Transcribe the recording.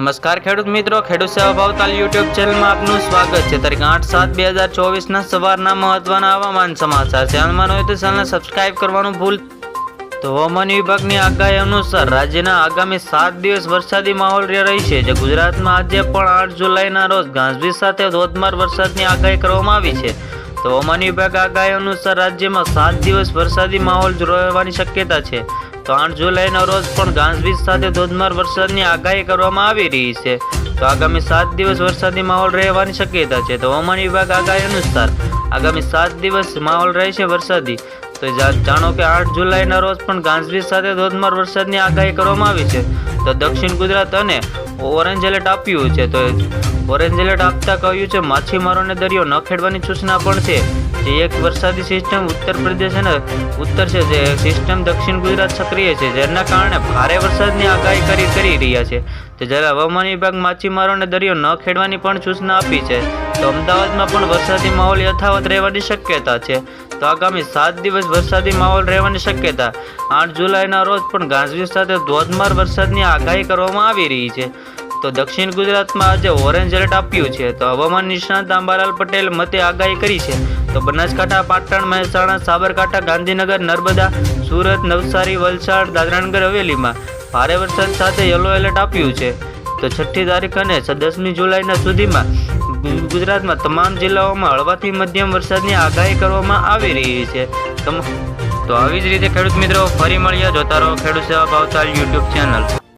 નમસ્કાર ખેડૂત મિત્રો, ખેડૂત સેવા ભાવતાલ યુટ્યુબ ચેનલમાં આપનું સ્વાગત છે। તારીખ 8/7/2024 સવારના મહત્વના હવામાન સમાચાર ચેનલમાં હોય તો ચેનલને સબસ્ક્રાઇબ કરવાનું ભૂલ। તો હવામાન વિભાગની આગાહી અનુસાર રાજ્યના આગામી 7 દિવસ વરસાદી માહોલ રહેશે, જે ગુજરાતમાં આજે પણ 8 જુલાઈના રોજ ગાજવીજ સાથે ધોધમાર વરસાદની આગાહી કરવામાં આવી છે। તો હવામાન વિભાગ આગાહી અનુસાર રાજ્યમાં 7 દિવસ વરસાદી માહોલ રહેવાની શક્યતા છે। તો 8 જુલાઈના રોજ પણ ગાજવીજ સાથે ધોધમાર વરસાદની આગાહી કરવામાં આવી રહી છે। તો આગામી 7 દિવસ વરસાદી માહોલ રહેવાની શક્યતા છે। તો હવામાન વિભાગ આગાહી અનુસાર આગામી 7 દિવસ માહોલ રહેશે વરસાદી। તો જાણો કે 8 જુલાઈના રોજ પણ ગાજવીજ સાથે ધોધમાર વરસાદની આગાહી કરવામાં આવી છે। તો દક્ષિણ ગુજરાત અને ઓરેન્જ એલર્ટ આપ્યું છે। તો ઓરેન્જ એલર્ટ આપતા કહ્યું છે માછીમારોને દરિયો ન ખેડવાની સૂચના પણ છે। જે એક વરસાદી સિસ્ટમ ઉત્તર પ્રદેશ અને ઉત્તર છે, જે સિસ્ટમ દક્ષિણ ગુજરાત સક્રિય છે, જેના કારણે ભારે વરસાદની આગાહી કરી રહ્યા છે। તો જ્યારે હવામાન વિભાગ માછીમારોને દરિયો ન ખેડવાની પણ સૂચના આપી છે। તો અમદાવાદમાં પણ વરસાદી માહોલ યથાવત રહેવાની શક્યતા છે। તો આગામી 7 દિવસ વરસાદી માહોલ રહેવાની શક્યતા। 8 જુલાઈના રોજ પણ ગાજવીજ સાથે ધોધમાર વરસાદની આગાહી કરવામાં આવી રહી છે। તો દક્ષિણ ગુજરાતમાં આજે ઓરેન્જ એલર્ટ આપ્યું છે। તો હવામાન નિષ્ણાત અંબાલાલ પટેલ મતે આગાહી કરી છે। તો બનાસકાંઠા, પાટણ, મહેસાણા, સાબરકાંઠા, ગાંધીનગર, નર્મદા, સુરત, નવસારી, વલસાડ, દાદરાનગર હવેલીમાં ભારે વરસાદ સાથે યલો એલર્ટ આપ્યું છે। તો 6મી તારીખ અને 10મી જુલાઈના સુધીમાં ગુજરાતમાં તમામ જિલ્લાઓમાં હળવાથી મધ્યમ વરસાદની આગાહી કરવામાં આવી રહી છે। તો આવી જ રીતે ખેડૂત મિત્રો ફરી મળીએ, જોતા રહો ખેડૂત સેવા ભાવતાલ યુટ્યુબ ચેનલ।